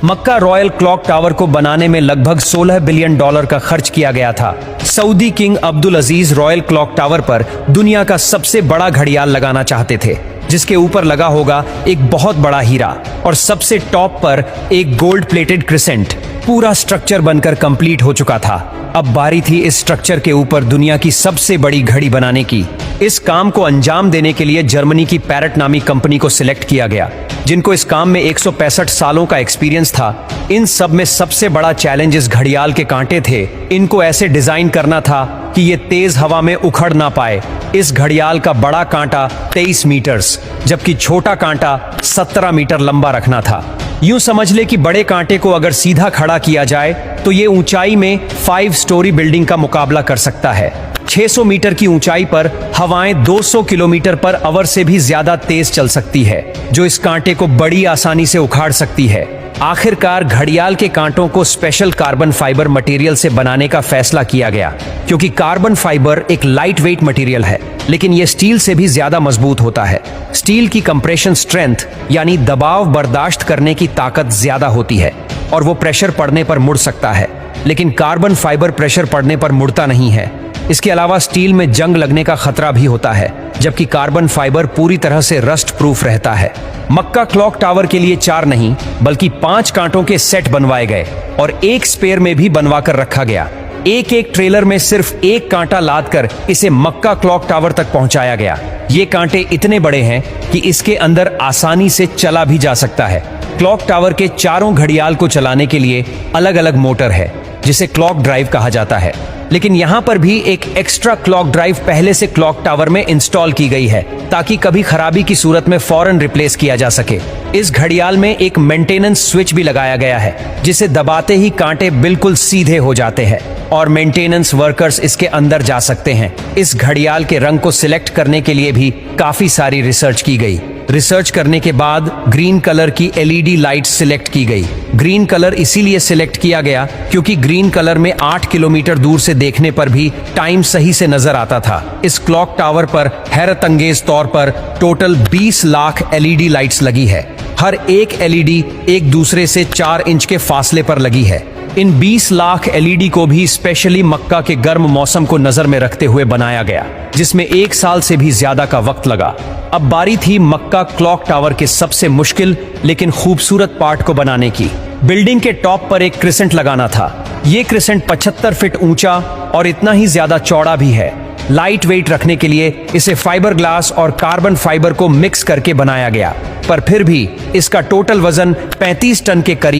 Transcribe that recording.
मक्का royal clock tower को बनाने में लगभग $16 बिलियन का खर्च किया गया था। सऊदी किंग अब्दुल अजीज रॉयल क्लॉक टावर पर दुनिया का सबसे बड़ा घड़ियाल लगाना चाहते थे, जिसके ऊपर लगा होगा एक बहुत बड़ा हीरा और सबसे टॉप पर एक गोल्ड प्लेटेड क्रिसेंट। पूरा स्ट्रक्चर बनकर कंप्लीट हो चुका था। अब बारी थी इस स्ट्रक्चर के ऊपर दुनिया की सबसे बड़ी घड़ी बनाने की। इस काम को अंजाम देने के लिए जर्मनी की पैरट नामी कंपनी को सिलेक्ट किया गया, जिनको इस काम में 165 सालों का एक्सपीरियंस था। इन सब में सबसे बड़ा चैलेंज इस घड़ियाल के कांटे थे। इनको ऐसे डिजाइन करना था कि ये तेज हवा में उखड़ ना पाए। इस घड़ियाल का बड़ा कांटा 23 मीटर्स जबकि छोटा कांटा 17 मीटर लंबा रखना था। यूं समझ ले कि बड़े कांटे को अगर सीधा खड़ा किया जाए तो ये ऊंचाई में 5 स्टोरी बिल्डिंग का मुकाबला कर सकता है। 600 मीटर की ऊंचाई पर हवाएं 200 किलोमीटर पर आवर से भी ज्यादा तेज चल सकती है, जो इस कांटे को बड़ी आसानी से उखाड़ सकती है। आखिरकार घड़ियाल के कांटों को स्पेशल कार्बन फाइबर मटेरियल से बनाने का फैसला किया गया, क्योंकि कार्बन फाइबर एक लाइट वेट मटेरियल है, लेकिन यह स्टील से भी ज्यादा मजबूत होता है। स्टील की कंप्रेशन स्ट्रेंथ यानी दबाव बर्दाश्त करने की ताकत ज्यादा होती है और वो प्रेशर पड़ने पर मुड़ सकता है, लेकिन कार्बन फाइबर प्रेशर पड़ने पर मुड़ता नहीं है। इसके अलावा स्टील में जंग लगने का खतरा भी होता है, जबकि कार्बन फाइबर पूरी तरह से रस्ट प्रूफ रहता है। मक्का क्लॉक टावर के लिए 4 नहीं बल्कि 5 कांटों के सेट बनवाए गए और एक स्पेयर में भी बनवा कर रखा गया। एक एक ट्रेलर में सिर्फ एक कांटा लाद कर इसे मक्का क्लॉक टावर तक पहुंचाया गया। ये कांटे इतने बड़े हैं कि इसके अंदर आसानी से चला भी जा सकता है। क्लॉक टावर के चारों घड़ियाल को चलाने के लिए अलग अलग मोटर है, जिसे क्लॉक ड्राइव कहा जाता है, लेकिन यहां पर भी एक एक्स्ट्रा क्लॉक ड्राइव पहले से क्लॉक टावर में इंस्टॉल की गई है, ताकि कभी खराबी की सूरत में फौरन रिप्लेस किया जा सके। इस घड़ियाल में एक मेंटेनेंस स्विच भी लगाया गया है, जिसे दबाते ही कांटे बिल्कुल सीधे हो जाते हैं और मेंटेनेंस वर्कर्स इसके अंदर जा सकते हैं। इस घड़ियाल के रंग को सिलेक्ट करने के लिए भी काफी सारी रिसर्च की गई। रिसर्च करने के बाद ग्रीन कलर की LED लाइट सिलेक्ट की गई। ग्रीन कलर इसीलिए सिलेक्ट किया गया क्योंकि ग्रीन कलर में 8 किलोमीटर दूर से देखने पर भी टाइम सही से नजर आता था। इस क्लॉक टावर पर हैरतअंगेज तौर पर टोटल 20 लाख LED लाइट्स लगी है। हर एक LED एक दूसरे से 4 इंच के फासले पर लगी है। इन 20 लाख LED को भी स्पेशली मक्का के गर्म मौसम को नजर में रखते हुए बनाया गया, जिसमें 1 साल से भी ज्यादा का वक्त लगा। अब बारी थी मक्का क्लॉक टावर के सबसे मुश्किल लेकिन खूबसूरत पार्ट को बनाने की। बिल्डिंग के टॉप पर एक क्रिसेंट लगाना था। ये क्रिसेंट 75 फीट ऊंचा और इतना ही ज्यादा चौड़ा भी है। लाइट वेट रखने के लिए इसे फाइबर ग्लास और कार्बन फाइबर को मिक्स करके बनाया गया, पर फिर भी इसका टोटल वजन 35 टन के करीब